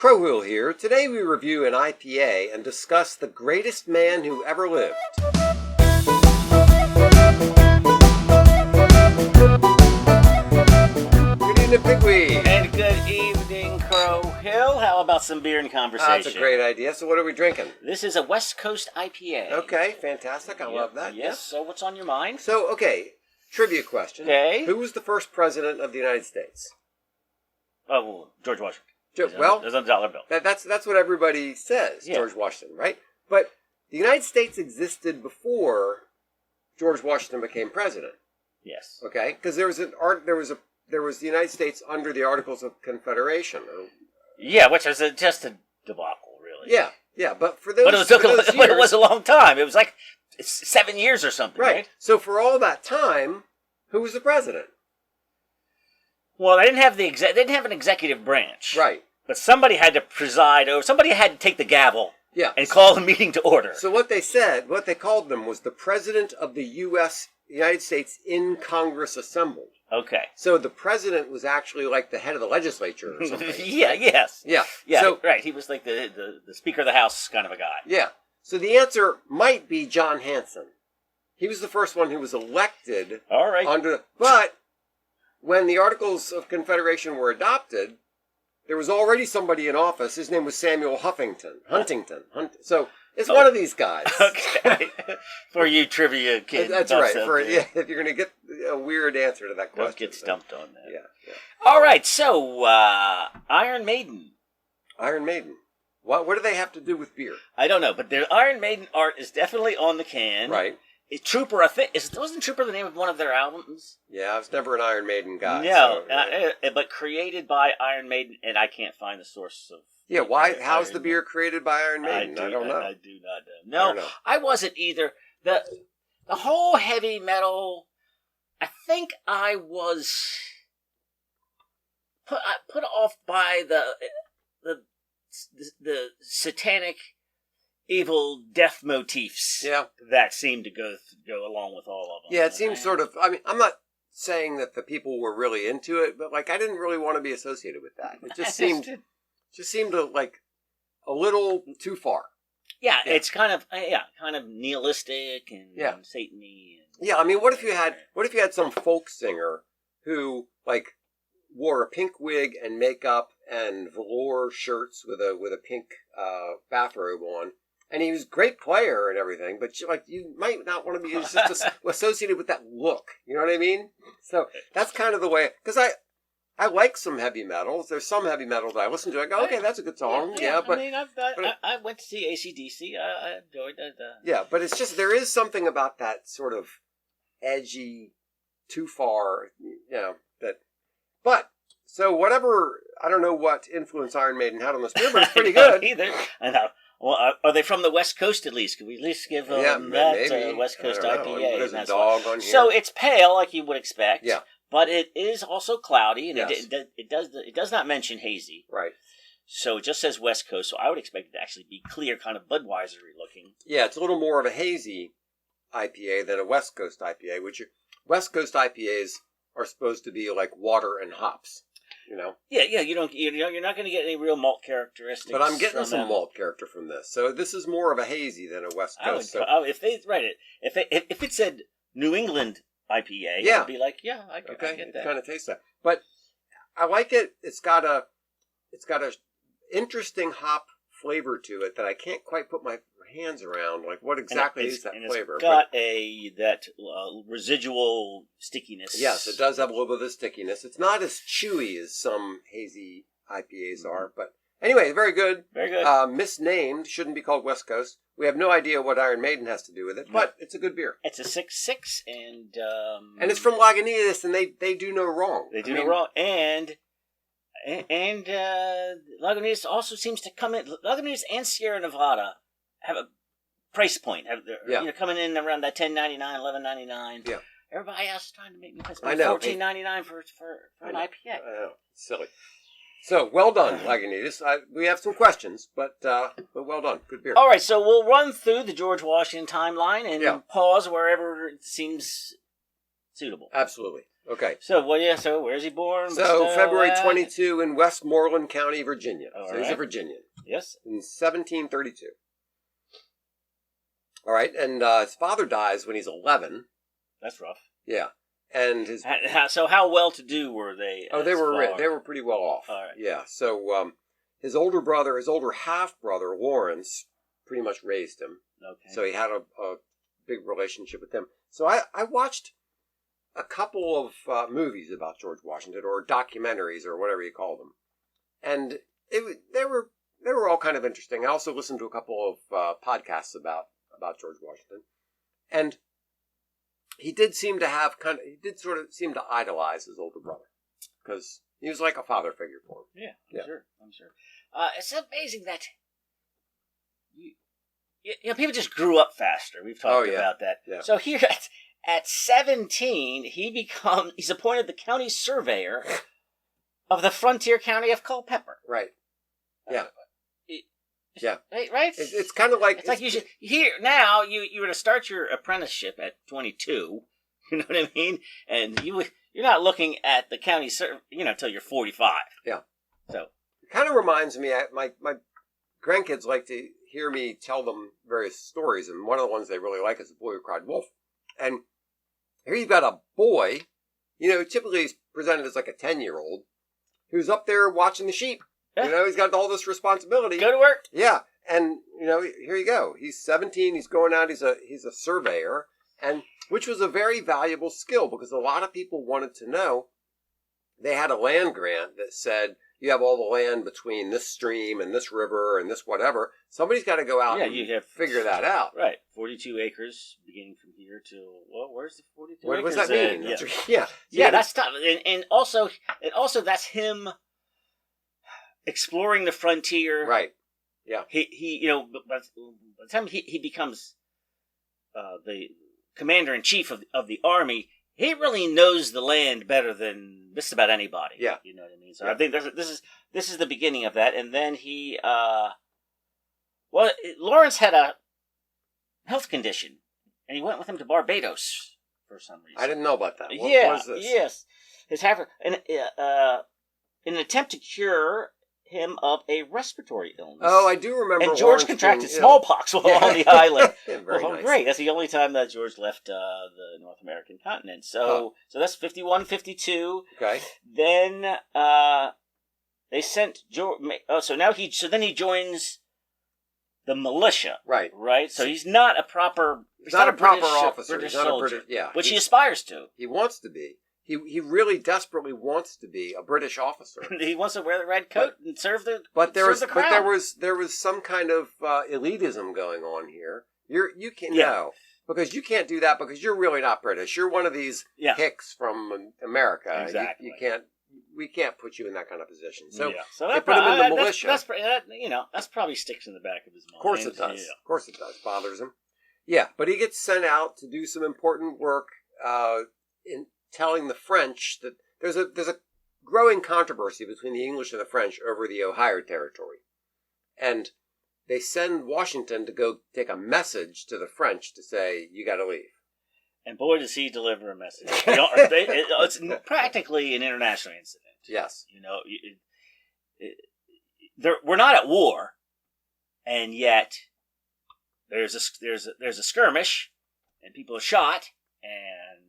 Crowhill here. Today we review an IPA and discuss the greatest man who ever lived. Good evening, Pigweed. And good evening, Crowhill. How about some beer and conversation? That's a great idea. So what are we drinking? This is a West Coast IPA. Okay, fantastic. I love that. Yes. So what's on your mind? So, trivia question. Okay. Who was the first president of the United States? Oh, well, George Washington. There's a dollar bill. That's what everybody says, Yeah. George Washington, right? But the United States existed before George Washington became president. Yes. Okay, because there was the United States under the Articles of Confederation. Yeah, which was just a debacle, really. Yeah, but for those, but it was a long time. It was like 7 years or something, right? So for all that time, who was the president? Well, they didn't have an executive branch, right? But somebody had to preside over. Somebody had to take the gavel, and call the meeting to order. So what they called them was the President of the United States in Congress assembled. Okay. So the president was actually like the head of the legislature or something. Yes. Yeah. So, right. He was like the Speaker of the House kind of a guy. Yeah. So the answer might be John Hanson. He was the first one who was elected. All right. But when the Articles of Confederation were adopted, there was already somebody in office. His name was Samuel Huntington. So it's one of these guys. Okay. For you trivia kids. That's right. If you're going to get a weird answer to that question. Don't get stumped on that. Yeah. All right. So, Iron Maiden. Iron Maiden. What do they have to do with beer? I don't know, but their Iron Maiden art is definitely on the can. Right. Trooper, I think, wasn't Trooper the name of one of their albums? Yeah, I was never an Iron Maiden guy. No, but created by Iron Maiden, and I can't find the source of. Yeah, why? How's the beer created by Iron Maiden? I don't know. I do not know. No, I wasn't either. The whole heavy metal. I think I was put off by the satanic, evil death motifs. Yeah, that seemed to go along with all of them. Yeah, it seems sort of. I mean, I'm not saying that the people were really into it, but I didn't really want to be associated with that. It just seemed. Like a little too far. Yeah, it's kind of nihilistic and Satan-y. Yeah, I mean, what if you had some folk singer who wore a pink wig and makeup and velour shirts with a pink bathrobe on, and he was a great player and everything, but you might not want to be just associated with that look. You know what I mean? So that's kind of the way, because I like some heavy metals. There's some heavy metals I listen to. I go, okay, that's a good song. Yeah, but I went to see AC/DC. I enjoyed that. Yeah, but it's just there is something about that sort of edgy, too far. But so whatever. I don't know what influence Iron Maiden had on this beer, but it's pretty good. Either. I know. Well, are they from the West Coast at least? Could we at least give them that West Coast IPA? There's a dog on here. So it's pale, like you would expect. Yeah. But it is also cloudy, and yes. it does not mention hazy. Right. So it just says West Coast, so I would expect it to actually be clear, kind of Budweiser-y looking. Yeah, it's a little more of a hazy IPA than a West Coast IPA, which West Coast IPAs are supposed to be like water and hops, you know? Yeah, you're not going to get any real malt characteristics. But I'm getting some malt character from this. So this is more of a hazy than a West Coast. If they write it, if it said New England IPA, I'd be like, I get that. It kind of tastes that. But I like it. It's got a interesting hop flavor to it that I can't quite put my hands around. Like, what exactly is that flavor? It's got that residual stickiness. Yes, it does have a little bit of the stickiness. It's not as chewy as some hazy IPAs are, but anyway, very good. Very good. Misnamed, shouldn't be called West Coast. We have no idea what Iron Maiden has to do with it, but it's a good beer. It's a 6.6, and it's from Lagunitas, and they do no wrong. They do no wrong, and Lagunitas also seems to come in. Lagunitas and Sierra Nevada have a price point. Coming in around that $10.99, $11.99. Yeah. Everybody else is trying to make me pay $14.99 for an IPA. I know. It's silly. So, well done, Lagunitas. We have some questions, but well done. Good beer. All right, so we'll run through the George Washington timeline and pause wherever it seems suitable. Absolutely. Okay. So, so where's he born? So, February 22 in Westmoreland County, Virginia. So he's a Virginian. Yes. In 1732. All right, and his father dies when he's 11. That's rough. Yeah. And his... So how well-to-do were they? Oh, they were pretty well off. All right. Yeah, so his older half-brother, Lawrence, pretty much raised him. Okay. So he had a big relationship with him. So I watched a couple of movies about George Washington, or documentaries, or whatever you call them, and they were all kind of interesting. I also listened to a couple of podcasts about George Washington, and he did seem to seem to idolize his older brother, because he was like a father figure for him. Yeah, I'm sure. It's amazing that you know, people just grew up faster. We've talked about that. Yeah. So here at 17, he's appointed the county surveyor of the frontier county of Culpeper. Right. Yeah. Yeah. Right? It's kind of like... It's like you should... Here, now, you were to start your apprenticeship at 22. You know what I mean? And you're not looking at the county, until you're 45. Yeah. So... It kind of reminds me, my grandkids like to hear me tell them various stories, and one of the ones they really like is The Boy Who Cried Wolf. And here you've got a boy, typically he's presented as like a 10-year-old, who's up there watching the sheep. Yeah. He's got all this responsibility. Go to work. Yeah. And, here you go. He's 17, he's going out, he's a surveyor, and which was a very valuable skill, because a lot of people wanted to know. They had a land grant that said, you have all the land between this stream and this river and this whatever. Somebody's got to go out and figure that out. Right. 42 acres beginning from here to, where's the 42 acres? What does that mean? That's tough. And also that's him exploring the frontier. Right. Yeah. He by the time he becomes the commander-in-chief of the army, he really knows the land better than just about anybody. Yeah. You know what I mean? So I think this is the beginning of that. And then he, Lawrence had a health condition, and he went with him to Barbados for some reason. I didn't know about that. What was this? Yes. In an attempt to cure him of a respiratory illness. Oh, I do remember. And George contracted smallpox while on the island. Very nice. Great. That's the only time that George left the North American continent. So that's 51, 52. Okay. Then they sent George. Then he joins the militia. Right. Right. So he's not a proper. He's not a proper officer. British he's not soldier, a British. which he aspires to. He wants to be. He really desperately wants to be a British officer. He wants to wear the red coat and serve the. But there crown. was some kind of elitism going on here. You can't because you can't do that, because you're really not British. You're one of these hicks from America. Exactly. We can't put you in that kind of position. So they put him in the militia. That's probably sticks in the back of his mind. Of course it does. Of course it does. Bothers him. Yeah, but he gets sent out to do some important work in telling the French that there's a growing controversy between the English and the French over the Ohio Territory. And they send Washington to go take a message to the French to say, you got to leave. And boy, does he deliver a message. It's practically an international incident. Yes. We're not at war, and yet there's a skirmish, and people are shot, and...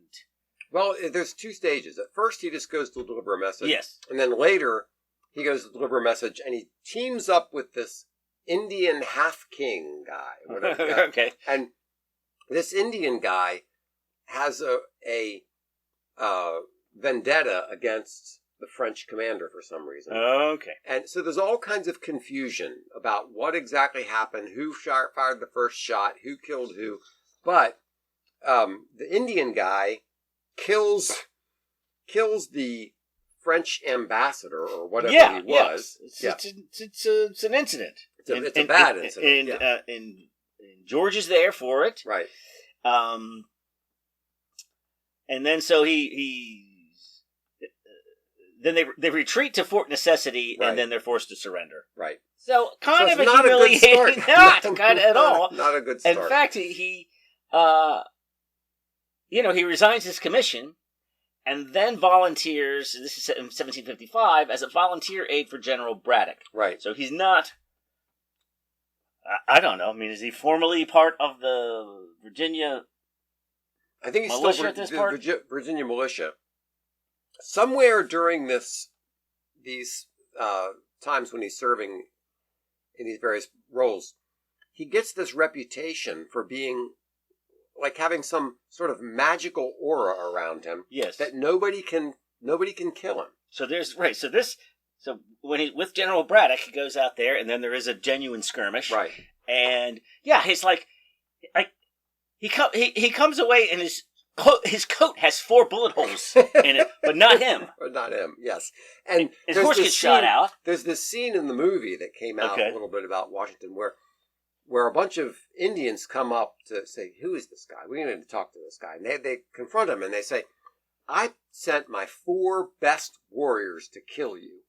Well, there's two stages. At first, he just goes to deliver a message. Yes. And then later, he goes to deliver a message, and he teams up with this Indian half-king guy. Whatever, okay. And this Indian guy has a vendetta against the French commander for some reason. Okay. And so there's all kinds of confusion about what exactly happened, who fired the first shot, who killed who. But the Indian guy kills the French ambassador or whatever he was. It's an incident. It's a bad incident. And George is there for it. Right. And then so then they retreat to Fort Necessity, and then they're forced to surrender. Right. So kind of a not humiliating, a good start. not kind of at all. Not a good start. In fact, he resigns his commission, and then volunteers, this is in 1755, as a volunteer aide for General Braddock. Right. So he's not, I don't know, I mean, is he formally part of the Virginia I think he's militia still at this part? Virginia militia. Somewhere during these times when he's serving in these various roles, he gets this reputation for being like having some sort of magical aura around him. Yes. That nobody can kill him. So so when he with General Braddock, he goes out there, and then there is a genuine skirmish. Right. And yeah, he's like, he comes away, and his coat has 4 bullet holes in it, but not him. But not him. Yes. And his horse gets shot out. There's this scene in the movie that came out a little bit about Washington where a bunch of Indians come up to say, "Who is this guy? We need to talk to this guy." And they confront him and they say, "I sent my 4 best warriors to kill you,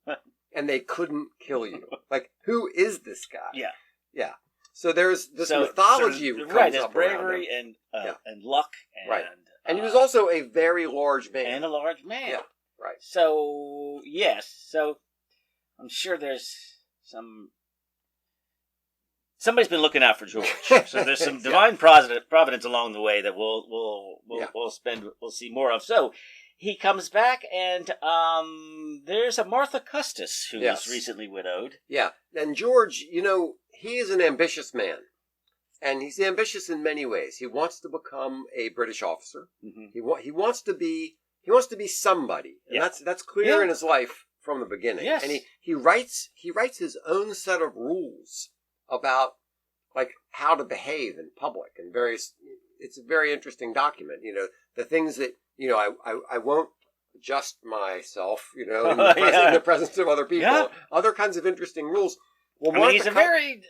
and they couldn't kill you. Like, who is this guy?" Yeah. Yeah. So there's this mythology comes right, there's up bravery and luck and right. And he was also a very large man. And a large man. Yeah. Right. So yes, so I'm sure there's somebody's been looking out for George. So there's some divine providence along the way that we'll see more of. So he comes back, and there's a Martha Custis who was recently widowed. Yeah, and George, he is an ambitious man, and he's ambitious in many ways. He wants to become a British officer. Mm-hmm. He wants to be somebody, and that's clear in his life from the beginning. Yes. And he writes his own set of rules about like how to behave in public and various. It's a very interesting document. The things that I won't adjust myself. In the presence of other people. Yeah. Other kinds of interesting rules. Well, he's a very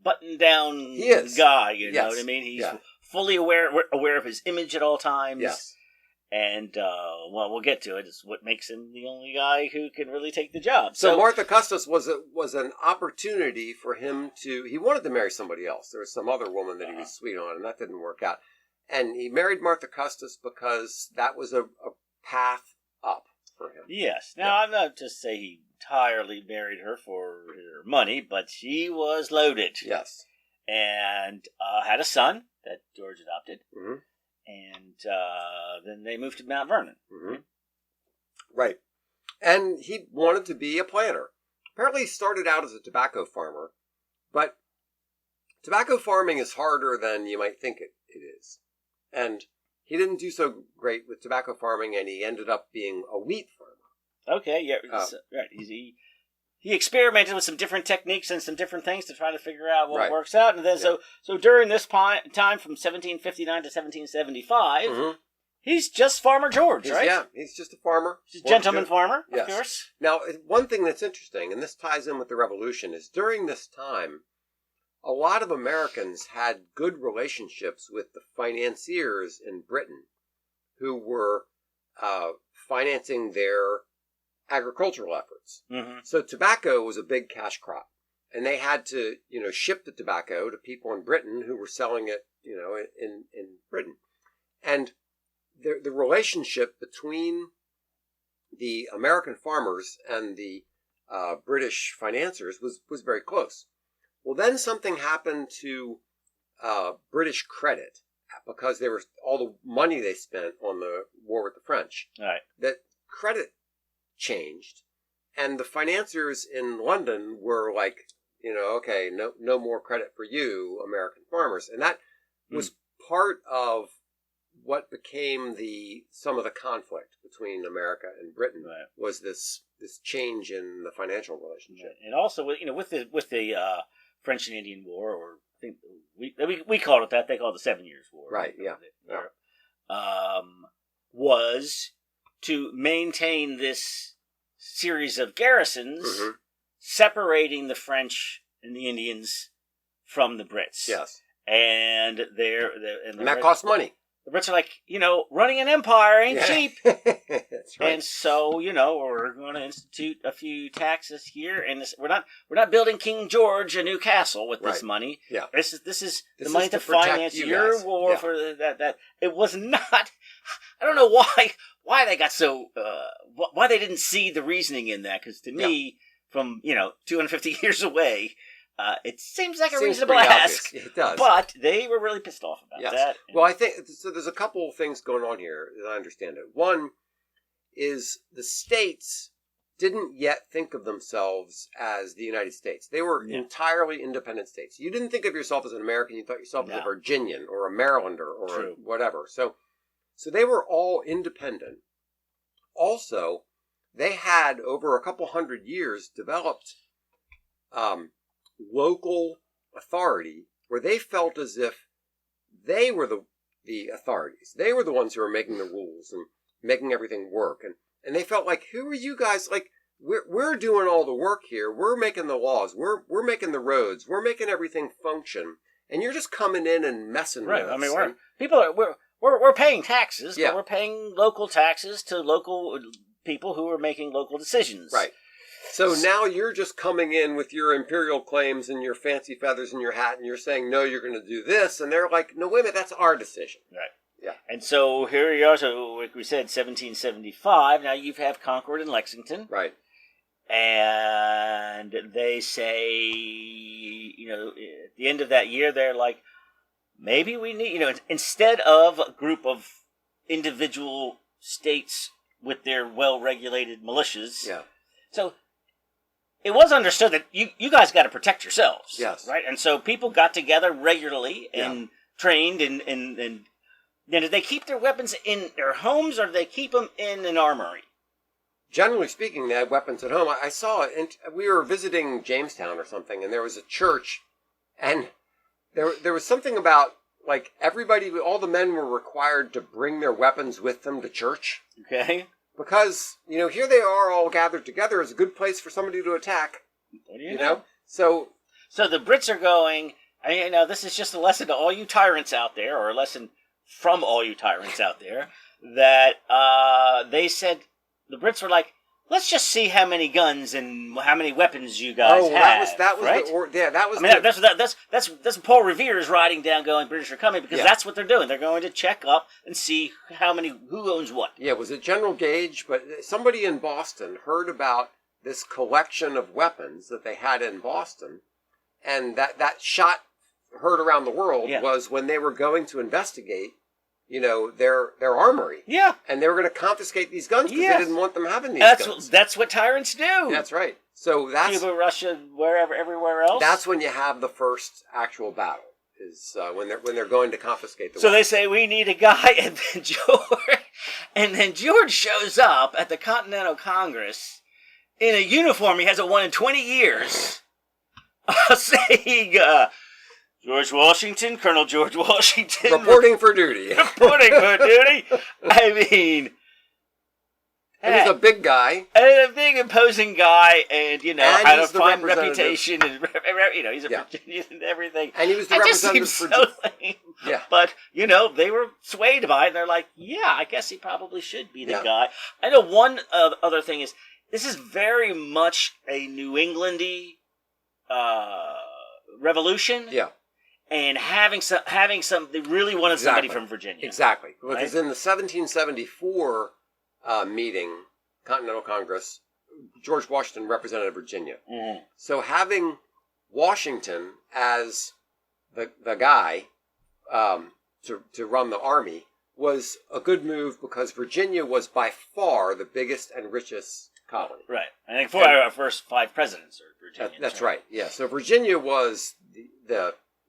buttoned down guy. You know what I mean? He's fully aware of his image at all times. Yes. And, we'll get to it. It's what makes him the only guy who can really take the job. So Martha Custis was an opportunity for him he wanted to marry somebody else. There was some other woman that he was sweet on, and that didn't work out. And he married Martha Custis because that was a path up for him. Yes. Now, I'm not just say he entirely married her for her money, but she was loaded. Yes. And had a son that George adopted. Mm-hmm. And then they moved to Mount Vernon. Mm-hmm. Right. And he wanted to be a planter. Apparently he started out as a tobacco farmer, but tobacco farming is harder than you might think it is. And he didn't do so great with tobacco farming, and he ended up being a wheat farmer. Okay, yeah, right. He experimented with some different techniques and some different things to try to figure out what works out. And then so during this time from 1759 to 1775, mm-hmm. he's just Farmer George, right? Yeah, he's just a farmer. He's a gentleman farmer, of course. Now, one thing that's interesting, and this ties in with the Revolution, is during this time, a lot of Americans had good relationships with the financiers in Britain who were financing their agricultural efforts. Mm-hmm. So tobacco was a big cash crop, and they had to, ship the tobacco to people in Britain who were selling it, in Britain. And the relationship between the American farmers and the British financiers was very close. Well, then something happened to British credit because there was all the money they spent on the war with the French. All right. That credit changed, and the financiers in London were like, okay, no more credit for you, American farmers, and that was part of what became some of the conflict between America and Britain. Right. Was this change in the financial relationship, and also with the French and Indian War, or I think we called it that. They called it the 7 Years' War. Right. Yeah. Was to maintain this series of garrisons, mm-hmm. separating the French and the Indians from the Brits. Yes. And that cost money. the Brits are like, running an empire ain't cheap. That's right. And so, we're going to institute a few taxes here, and we're not building King George a new castle with this money. Yeah. This is the money to finance your war for that. It was not. I don't know why they got so why they didn't see the reasoning in that, because to me, from 250 years away, it seems like a reasonable ask. It does. But they were really pissed off about that. Well, I think so. There's a couple of things going on here, as I understand it. One is the states didn't yet think of themselves as the United States. They were entirely independent states. You didn't think of yourself as an American. You thought yourself as a Virginian or a Marylander or whatever. So they were all independent. Also, they had, over a couple hundred years, developed local authority where they felt as if they were the authorities. They were the ones who were making the rules and making everything work. And they felt like, who are you guys? Like, we're doing all the work here. We're making the laws. We're making the roads. We're making everything function. And you're just coming in and messing with us. I mean, we're paying taxes, but we're paying local taxes to local people who are making local decisions. Right. So now you're just coming in with your imperial claims and your fancy feathers in your hat, and you're saying, no, you're going to do this. And they're like, no, wait a minute, that's our decision. Right. Yeah. And so here you are, so like we said, 1775. Now you have Concord and Lexington. Right. And they say, at the end of that year, they're like, maybe we need, instead of a group of individual states with their well-regulated militias. Yeah. So it was understood that you guys got to protect yourselves. Yes. Right? And so people got together regularly and trained and now, did they keep their weapons in their homes, or did they keep them in an armory? Generally speaking, they had weapons at home. I saw it. We were visiting Jamestown or something, and there was a church, and there was something about, like, everybody, all the men were required to bring their weapons with them to church. Okay. Because, here they are all gathered together. It's a good place for somebody to attack. What do you know? So the Brits are going, this is just a lesson to all you tyrants out there, or a lesson from all you tyrants out there, that they said, the Brits were like, let's just see how many guns and how many weapons you guys have. That was right? That was. That's Paul Revere is riding down, going, British are coming, because that's what they're doing. They're going to check up and see who owns what. Yeah, it was a General Gage, but somebody in Boston heard about this collection of weapons that they had in Boston, and that shot heard around the world was when they were going to investigate, their armory. Yeah. And they were going to confiscate these guns because they didn't want them having these guns. That's what tyrants do. That's right. So that's Cuba, Russia, wherever, everywhere else. That's when you have the first actual battle. Is when they're going to confiscate the So weapons. they say, we need a guy, and then George shows up at the Continental Congress in a uniform he hasn't worn in 20 years, saying, George Washington, Colonel George Washington. Reporting for duty. Reporting for duty. I mean... And he's a big guy. And a big, imposing guy, and, had a fine reputation, and, he's a Virginian and everything. And he was the representative for... So lame. Yeah. But, they were swayed by it, and they're like, I guess he probably should be the guy. I know one other thing is, this is very much a New Englandy revolution. Yeah. And having some, they really wanted somebody from Virginia. Exactly. Because in the 1774 meeting, Continental Congress, George Washington represented Virginia. Mm-hmm. So having Washington as the guy to run the army was a good move, because Virginia was by far the biggest and richest colony. Right. I think our first 5 presidents are Virginians. That's right. Yeah. So Virginia was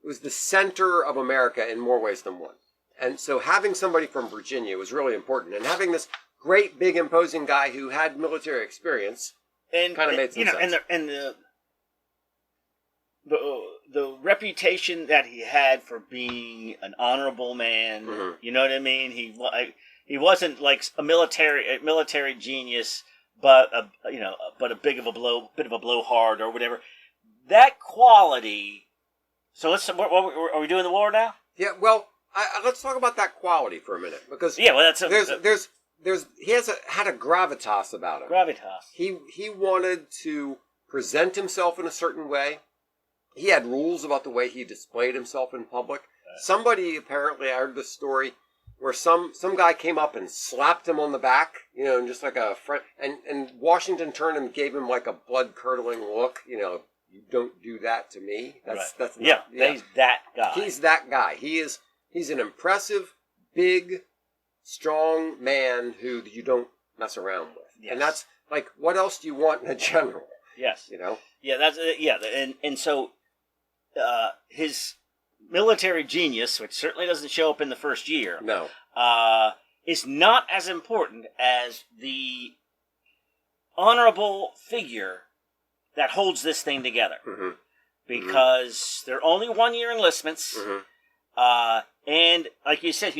it was the center of America in more ways than one. And so having somebody from Virginia was really important. And having this great, big, imposing guy who had military experience kind of made some sense. And the reputation that he had for being an honorable man, you know what I mean? He wasn't like a military genius, but a bit of a blowhard or whatever. That quality. So are we doing the war now? Yeah, well, let's talk about that quality for a minute, because Yeah, well, that's he had a gravitas about him. gravitas. He wanted to present himself in a certain way. He had rules about the way he displayed himself in public. Somebody apparently, I heard this story where some guy came up and slapped him on the back, and just like a friend, and Washington turned and gave him like a blood curdling look, you don't do that to me. That's not, he's that guy. He's that guy. He's an impressive, big, strong man who you don't mess around with. Yes. And that's like, what else do you want in a general? Yes. Yeah, and so his military genius, which certainly doesn't show up in the first year, is not as important as the honorable figure that holds this thing together. Mm-hmm. Because they're only 1 year enlistments, and like you said,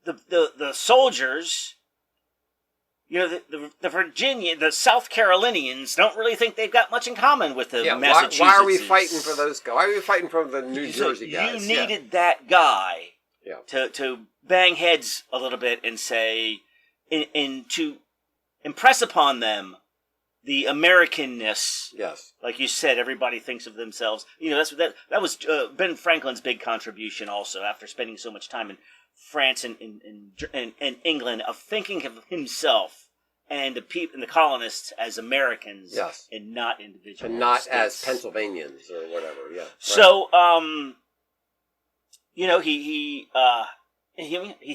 the soldiers, the South Carolinians don't really think they've got much in common with the Massachusetts. Why are we fighting for those guys? Why are we fighting for the New Jersey guys? You needed that guy to bang heads a little bit and say, and to impress upon them the Americanness. Yes. Like you said, everybody thinks of themselves. That was Ben Franklin's big contribution also, after spending so much time in France and England, of thinking of himself and the colonists as Americans, and not individuals, and not states. As Pennsylvanians or whatever. Yeah. Right. So, he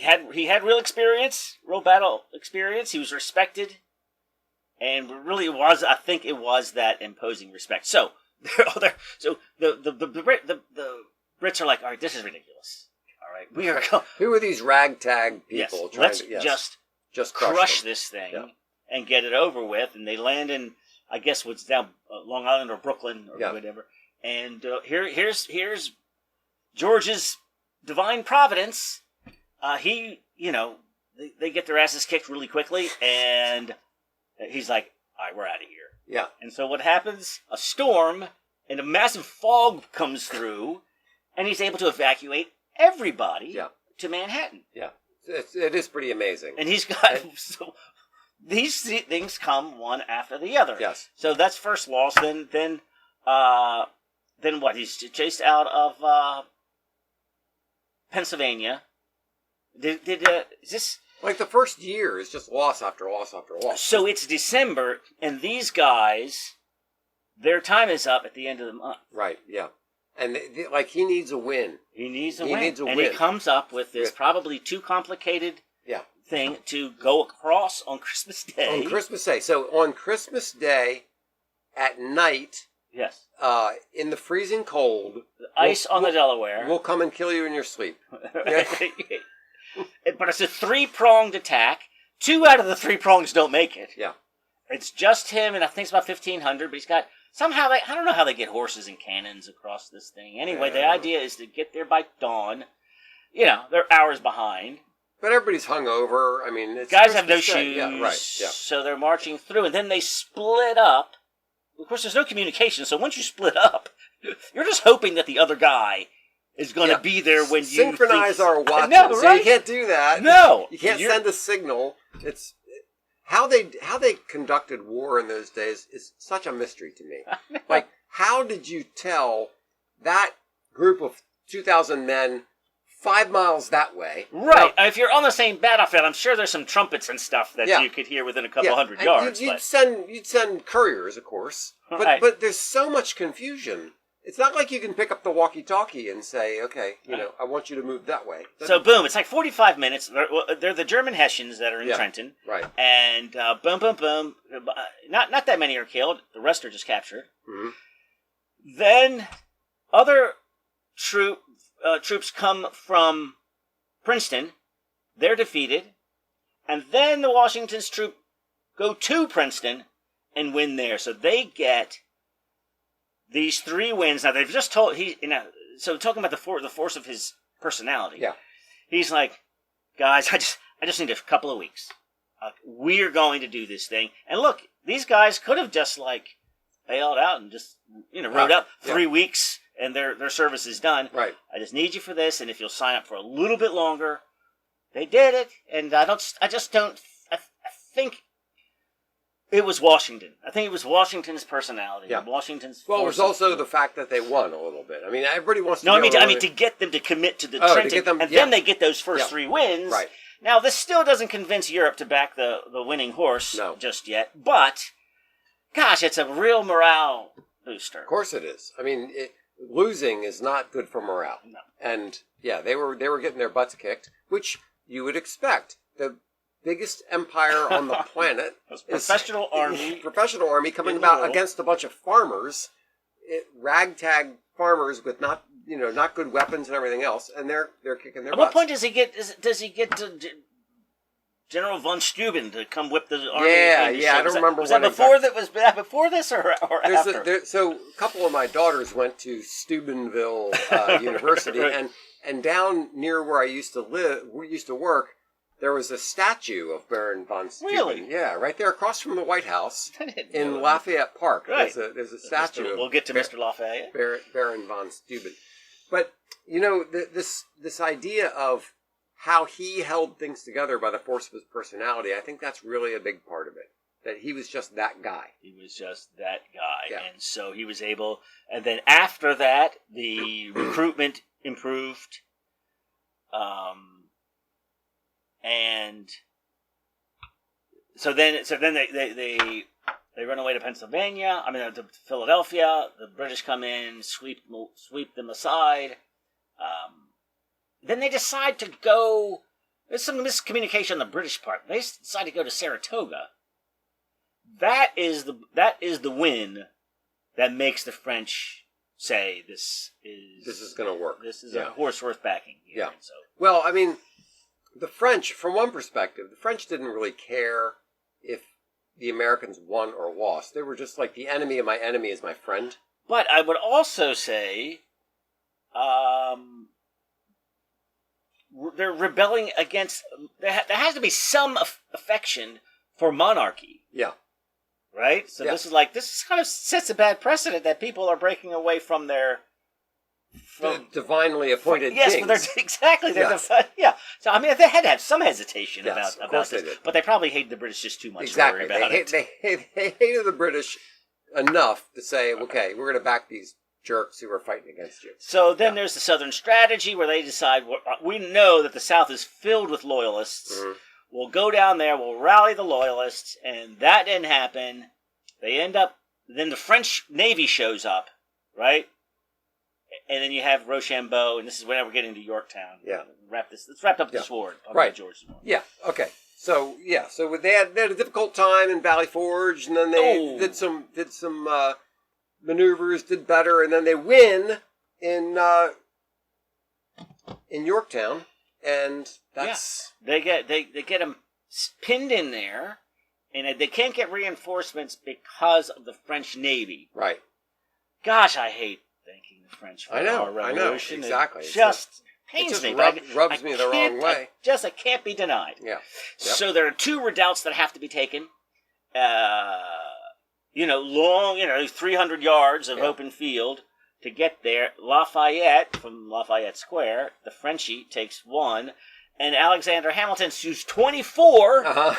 had real experience, real battle experience. He was respected, and really I think it was that imposing respect. So the Brits are like, all right, this is ridiculous. All right, we are. Who are these ragtag people? Let's just crush this thing and get it over with. And they land in, I guess, what's now Long Island or Brooklyn or whatever. And here's George's divine providence. They get their asses kicked really quickly, and he's like, all right, we're out of here. Yeah. And so what happens? A storm and a massive fog comes through, and he's able to evacuate everybody to Manhattan. Yeah. It is pretty amazing. And he's got... So these things come one after the other. Yes. So that's first loss. Then what? He's chased out of Pennsylvania. Is this... Like the first year is just loss after loss after loss. So it's December, and these guys, their time is up at the end of the month. Right, yeah. And he needs a win. He needs a win. And he comes up with this probably too complicated thing to go across on Christmas Day. On Christmas Day. So on Christmas Day, at night, in the freezing cold, the ice on the Delaware, we'll come and kill you in your sleep. But it's a 3-pronged attack. 2 out of the 3 prongs don't make it. Yeah. It's just him, and I think it's about 1,500, but he's got... Somehow, I don't know how they get horses and cannons across this thing. Anyway, the idea is to get there by dawn. They're hours behind. But everybody's hungover. I mean, guys have no shoes. Yeah, right. Yeah. So they're marching through, and then they split up. Of course, there's no communication, so once you split up, you're just hoping that the other guy is going to be there when you synchronize our watches. No, right? So you can't do that. No, you can't send a signal. It's how they conducted war in those days is such a mystery to me. Like, how did you tell that group of 2,000 men 5 miles that way? Right. Now, if you're on the same battlefield, I'm sure there's some trumpets and stuff that you could hear within a couple hundred yards. You'd send couriers, of course, but there's so much confusion. It's not like you can pick up the walkie-talkie and say, okay, I want you to move that way. So, boom, it's like 45 minutes. They're the German Hessians that are in Trenton. Right. And boom, boom, boom. Not that many are killed. The rest are just captured. Mm-hmm. Then other troops come from Princeton. They're defeated. And then the Washington's troops go to Princeton and win there. So they get... these 3 wins. Now, they've just told... So, talking about the force of his personality. Yeah. He's like, guys, I just need a couple of weeks. We're going to do this thing. And look, these guys could have just, bailed out and just, rode up 3 weeks and their service is done. Right. I just need you for this, and if you'll sign up for a little bit longer, they did it. And I think it was Washington. I think it was Washington's personality. Yeah. Washington's. Well, it was also the fact that they won a little bit. I mean, everybody wants to. No, I mean to get them to commit to the Trenton, then they get those first 3 wins. Right. Now, this still doesn't convince Europe to back the winning horse just yet, but gosh, it's a real morale booster. Of course, it is. I mean, losing is not good for morale. No. And yeah, they were getting their butts kicked, which you would expect. The biggest empire on the planet is professional army coming about against a bunch of farmers, ragtag farmers with not good weapons and everything else, and they're kicking their butts. At what point does he get to General von Steuben to come whip the army? Yeah, I don't remember. Was that before this or after? So a couple of my daughters went to Steubenville University, right. and down near where I used to work, there was a statue of Baron von Steuben. Really? Yeah, right there across from the White House in Lafayette Park. Right. There's a statue. We'll get to Mr. Lafayette. Baron von Steuben. But, this idea of how he held things together by the force of his personality, I think that's really a big part of it. That he was just that guy. He was just that guy. Yeah. And so he was able, and then after that, the recruitment improved. And so then they run away to Pennsylvania. To Philadelphia. The British come in, sweep them aside. Then they decide to go. There's some miscommunication on the British part. They decide to go to Saratoga. That is the win that makes the French say this is going to work. This is a horse worth backing. Yeah. So. Well, I mean, the French, from one perspective, the French didn't really care if the Americans won or lost. They were just like, the enemy of my enemy is my friend. But I would also say, they're rebelling against. There has to be some affection for monarchy. Yeah. Right. So this kind of sets a bad precedent that people are breaking away from their. The divinely appointed yes, kings. Exactly. Yeah. So they had to have some hesitation about this, but they probably hated the British just too much. Exactly. To worry about they hated the British enough to say, okay, we're going to back these jerks who are fighting against you. So then there's the Southern strategy where they decide we know that the South is filled with loyalists. Mm-hmm. We'll go down there. We'll rally the loyalists, and that didn't happen. They end up. Then the French Navy shows up, right? And then you have Rochambeau, and this is when we're getting to Yorktown. Yeah. Let's wrap up the sword. Right. George's War. Yeah. Okay. So they had a difficult time in Valley Forge, and then they did some maneuvers, did better, and then they win in Yorktown, and that's they get them pinned in there, and they can't get reinforcements because of the French Navy. Right. Gosh, I hate thanking the French for our revolution. I know, exactly. It just pains me. Rubs me the wrong way. It can't be denied. Yeah. Yep. So there are 2 redoubts that have to be taken. Long, 300 yards of open field to get there. Lafayette, from Lafayette Square, the Frenchie, takes 1. And Alexander Hamilton, who's 24,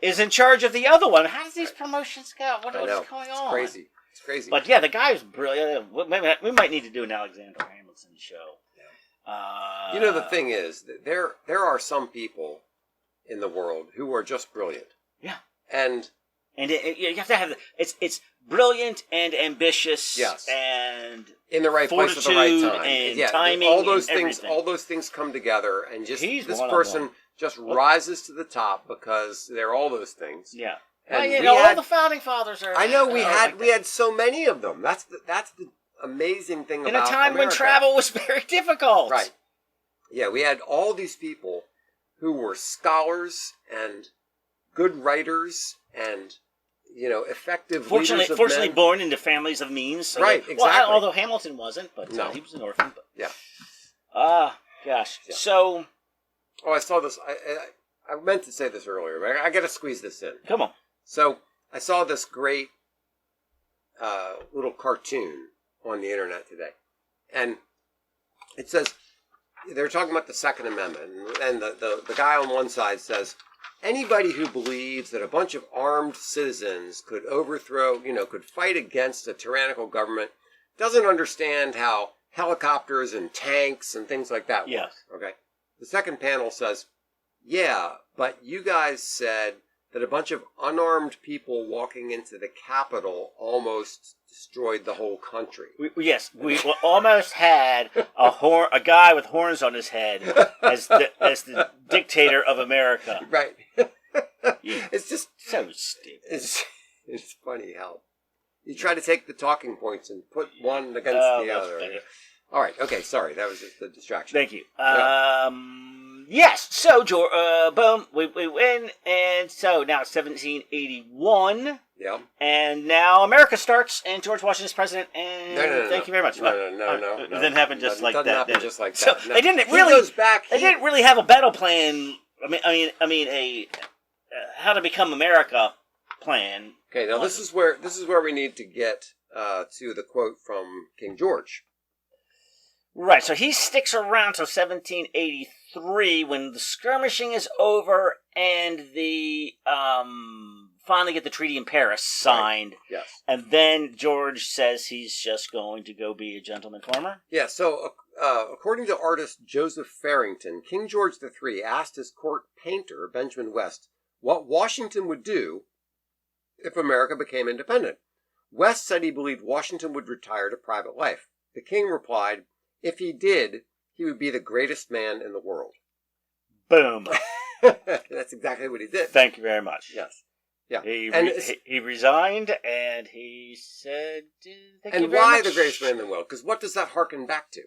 is in charge of the other one. How does these promotions go? What is going on? It's crazy. But yeah, the guy is brilliant. We might need to do an Alexander Hamilton show. Yeah. The thing is, that there are some people in the world who are just brilliant. Yeah. And you have to have it's brilliant and ambitious. Yes. And in the right place at the right time. And timing. All those and things. everything. All those things come together, and just He's this one person just rises to the top because they're all those things. Yeah. And all the founding fathers are. I know we had so many of them. That's the amazing thing about America. In a time when travel was very difficult. Right. Yeah, we had all these people who were scholars and good writers and effective leaders of fortunately men. born into families of means. So right, exactly. Although Hamilton wasn't, but he was an orphan. But, yeah. Gosh. Yeah. So. Oh, I saw this. I meant to say this earlier, but I got to squeeze this in. Come on. So I saw this great little cartoon on the internet today. And it says, they're talking about the Second Amendment, and the guy on one side says, anybody who believes that a bunch of armed citizens could overthrow, could fight against a tyrannical government doesn't understand how helicopters and tanks and things like that work. Yes. Okay. The second panel says, yeah, but you guys said that a bunch of unarmed people walking into the Capitol almost destroyed the whole country. We almost had a guy with horns on his head as the dictator of America. Right. It's just so stupid. It's funny how you try to take the talking points and put one against the other. Funny. All right. Okay. Sorry, that was just the distraction. Thank you. Yes. So, boom, we win, and so now it's 1781. Yeah. And now America starts, and George Washington's president. And No. Thank you very much. No. It didn't happen just like that. Doesn't happen just like So that. No. they didn't He really. goes back. They didn't really have a battle plan. I mean, a how to become America plan. Okay. Now this is where we need to get to the quote from King George. Right, so he sticks around till 1783 when the skirmishing is over and the finally get the treaty in Paris signed. Right. Yes. And then George says he's just going to go be a gentleman farmer. Yeah, so according to artist Joseph Farrington, King George III asked his court painter, Benjamin West, what Washington would do if America became independent. West said he believed Washington would retire to private life. The king replied, if he did, he would be the greatest man in the world. Boom. That's exactly what he did. Thank you very much. Yes. Yeah. He resigned, and he said, thank you and very why much. the greatest man in the world? Because what does that harken back to?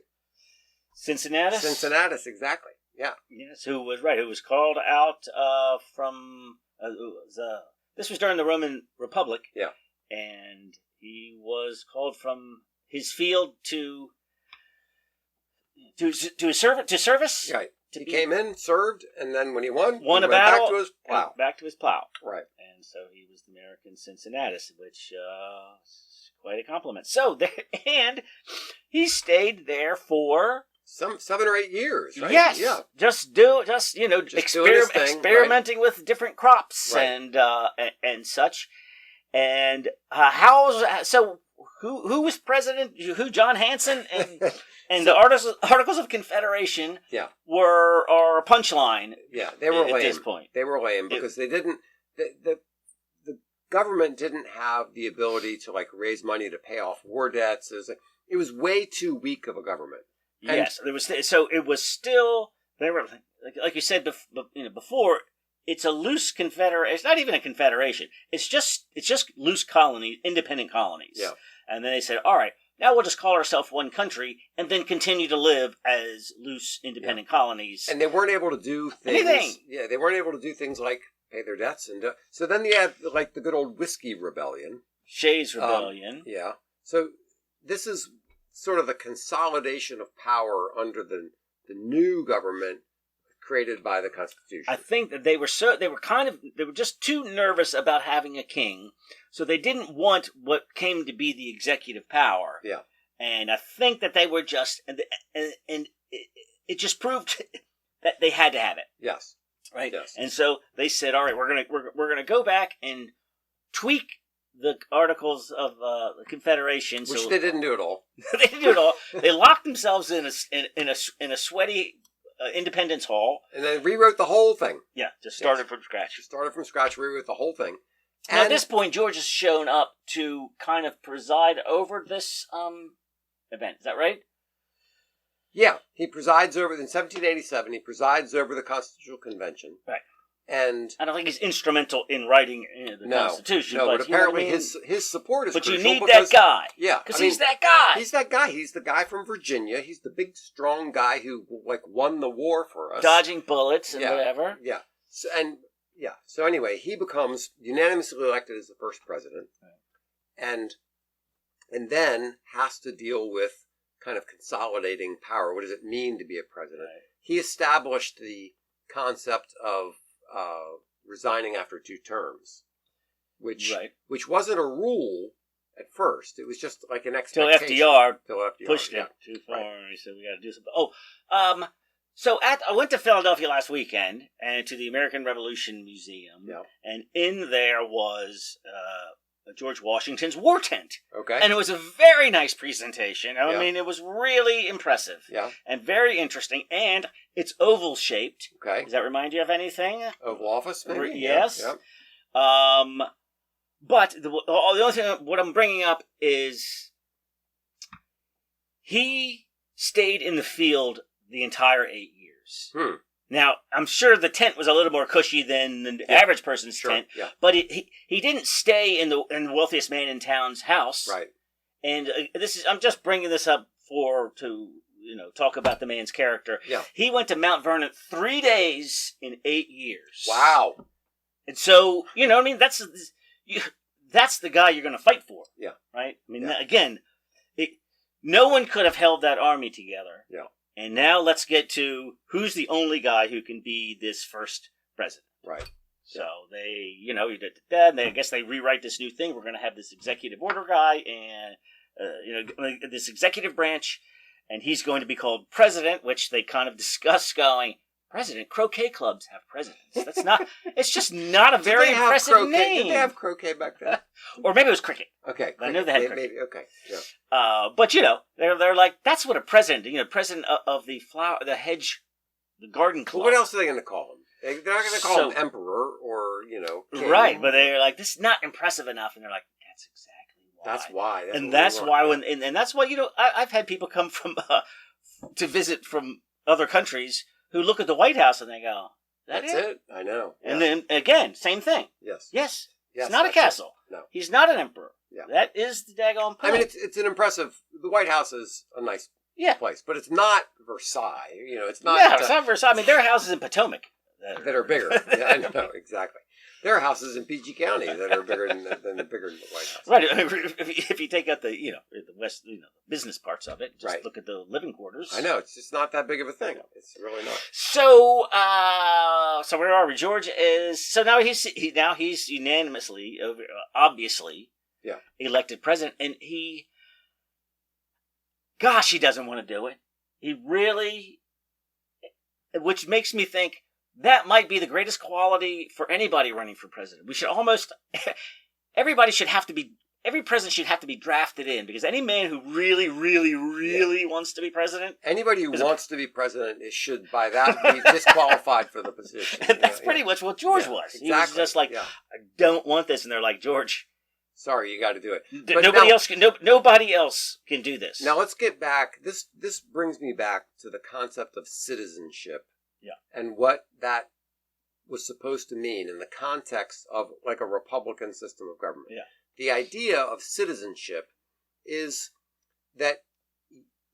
Cincinnatus? Cincinnatus, exactly. Yeah. Yes, who was called out from... this was during the Roman Republic. Yeah. And he was called from his field to service. Right. He came in, served, and then when he won a went battle, back to his plow. Right. And so he was the American Cincinnatus, which is quite a compliment. So and he stayed there for some 7 or 8 years, right? Yes. Yeah. Experimenting with different crops and such. And who was president? Who, John Hanson and the Articles of Confederation are a punchline. Yeah, they were lame. At this point. They were lame because they didn't. The government didn't have the ability to raise money to pay off war debts. It was way too weak of a government. And yes, it was still. They were like you said before. It's a loose confederation. It's not even a confederation. It's just loose colonies, independent colonies. Yeah. And then they said, all right, now we'll just call ourselves one country and then continue to live as loose independent colonies. And they weren't able to do things. Anything. Yeah, they weren't able to do things like pay their debts. And so then they had the good old Whiskey Rebellion. Shays Rebellion. Yeah. So this is sort of the consolidation of power under the new government created by the Constitution. I think that they were just too nervous about having a king, so they didn't want what came to be the executive power. Yeah. And I think that they were just and it just proved that they had to have it. Yes. Right? Yes. And so they said, all right, we're going to go back and tweak the Articles of the Confederation, which they didn't do at all. They didn't do it all. They locked themselves in a sweaty Independence Hall, and then rewrote the whole thing. Yeah, just started from scratch. Rewrote the whole thing. And now at this point, George has shown up to kind of preside over this event. Is that right? Yeah, he presides over in 1787. He presides over the Constitutional Convention. Right. And I don't think he's instrumental in writing the Constitution. No, but apparently his support is crucial. But you need that guy. Yeah. Because he's that guy. He's that guy. He's the guy from Virginia. He's the big, strong guy who, won the war for us. Dodging bullets and whatever. Yeah. So anyway, he becomes unanimously elected as the first president. Right. And then has to deal with kind of consolidating power. What does it mean to be a president? Right. He established the concept of resigning after 2 terms, which wasn't a rule at first. It was just like an Till expectation. FDR Till FDR pushed yeah. it too far, Right. and he said we got to do something. So I went to Philadelphia last weekend and to the American Revolution Museum, Yeah. and in there was George Washington's war tent. Okay. And it was a very nice presentation. I Yeah. mean, it was really impressive. Yeah. And very interesting, and it's oval shaped. Okay. Does that remind you of anything? Oval Office, maybe? Yes. Yeah. But the only thing what I'm bringing up is he stayed in the field the entire 8 years. Now, I'm sure the tent was a little more cushy than the average person's tent, but he didn't stay in the wealthiest man in town's house. Right. And I'm just bringing this up to talk about the man's character. Yeah. He went to Mount Vernon 3 days in 8 years. Wow. And so, you know what I mean? That's the guy you're going to fight for. Yeah. Right? I mean, again, no one could have held that army together. Yeah. And now let's get to who's the only guy who can be this first president. Right. So they, he did that, and I guess they rewrite this new thing. We're going to have this executive order guy and, this executive branch, and he's going to be called president, which they kind of discuss going, president? Croquet clubs have presidents. That's not, it's just not a very impressive name. Did they have croquet back then? Or maybe it was cricket. Okay. I know they had cricket. Maybe, okay. Yeah. But they're like, that's what a president, president of the hedge, the garden club. Well, what else are they going to call him? They're not going to call him emperor or, king. Right, but they're like, this is not impressive enough, and they're like, that's exactly why. That's why. That's why I've had people come from to visit from other countries who look at the White House and they go, That's it? I know. And then again, same thing. Yes. It's not a castle. No. He's not an emperor. Yeah. That is the daggone point. I mean, it's an impressive. The White House is a nice place, but it's not Versailles. It's not. Yeah, it's not Versailles. I mean, there are houses in Potomac that are bigger. Yeah, I know exactly. There are houses in PG County that are bigger than the White House. Right. If you take out the the west business parts of it, just look at the living quarters. I know it's just not that big of a thing. It's really not. So where are we? George is now he's unanimously, obviously, elected president, and he doesn't want to do it. He really, which makes me think. That might be the greatest quality for anybody running for president. Every president should have to be drafted in, because any man who really, really, really wants to be president. Anybody who wants to be president should, by that, be disqualified for the position. And that's pretty much what George was. Exactly. He was just like, I don't want this. And they're like, George. Sorry, you got to do it. Nobody else can do this. Now let's get back. This brings me back to the concept of citizenship. Yeah. And what that was supposed to mean in the context of like a Republican system of government. Yeah. The idea of citizenship is that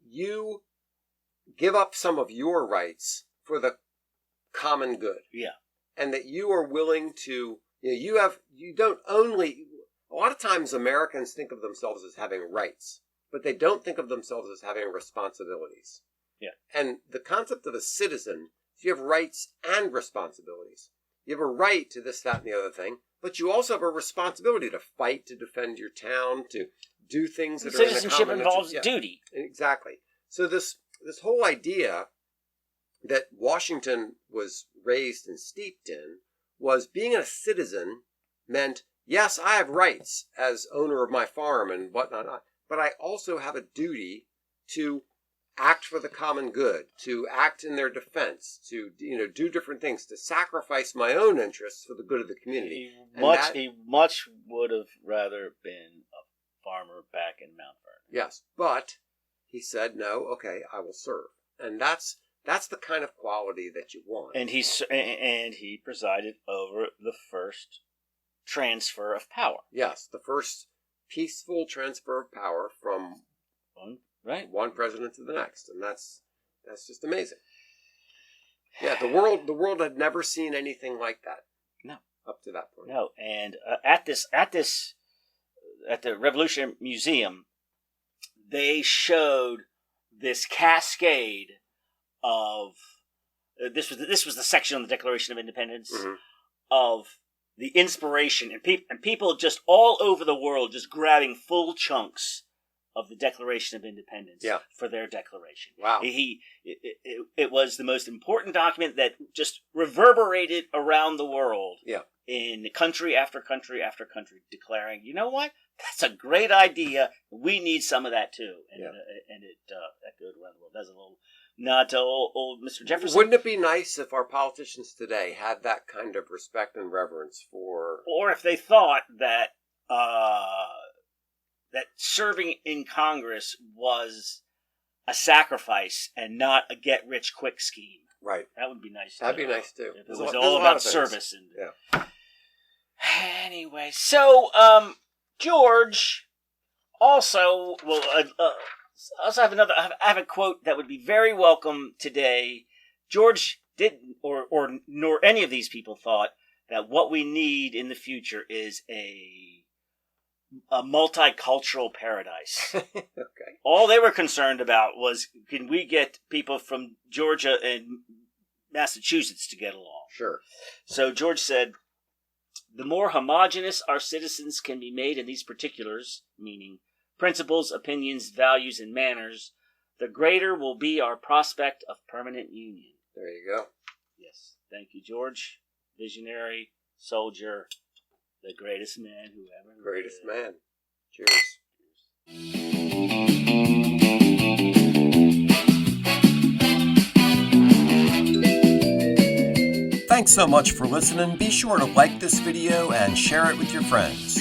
you give up some of your rights for the common good. Yeah. And that you are willing to, you don't only, a lot of times Americans think of themselves as having rights, but they don't think of themselves as having responsibilities. Yeah. And the concept of a citizen, you have rights and responsibilities. You have a right to this, that, and the other thing, but you also have a responsibility to fight, to defend your town, to do things that are in the citizenship common involves interest. duty. Exactly. So this whole idea that Washington was raised and steeped in was being a citizen meant, yes, I have rights as owner of my farm and whatnot, but I also have a duty to act for the common good, to act in their defense, to do different things, to sacrifice my own interests for the good of the community. He much would have rather been a farmer back in Mount Vernon. Yes, but he said, no, okay, I will serve. And that's the kind of quality that you want. And he presided over the first transfer of power. Yes, the first peaceful transfer of power from one president to the next, and that's just amazing. Yeah, the world had never seen anything like that. No, up to that point. No, and at the Revolution Museum, they showed this cascade of this was the section on the Declaration of Independence of the inspiration and people just all over the world just grabbing full chunks of the Declaration of Independence for their declaration. Wow. It was the most important document that just reverberated around the world. Yeah. In country after country after country, declaring, you know what? That's a great idea. We need some of that too. And it echoed around the world. That's a little nod to old Mr. Jefferson. Wouldn't it be nice if our politicians today had that kind of respect and reverence for... Or if they thought that that serving in Congress was a sacrifice and not a get-rich-quick scheme. Right. That would be nice. That'd be nice too. It was all about service. Yeah. Anyway, so George also also have another. I have a quote that would be very welcome today. George didn't, or nor any of these people thought that what we need in the future is a multicultural paradise. Okay. All they were concerned about was, can we get people from Georgia and Massachusetts to get along? Sure. So George said, the more homogeneous our citizens can be made in these particulars, meaning principles, opinions, values, and manners, the greater will be our prospect of permanent union. There you go. Yes. Thank you, George. Visionary, soldier, the greatest man who ever lived. Greatest man. Cheers. Thanks so much for listening. Be sure to like this video and share it with your friends.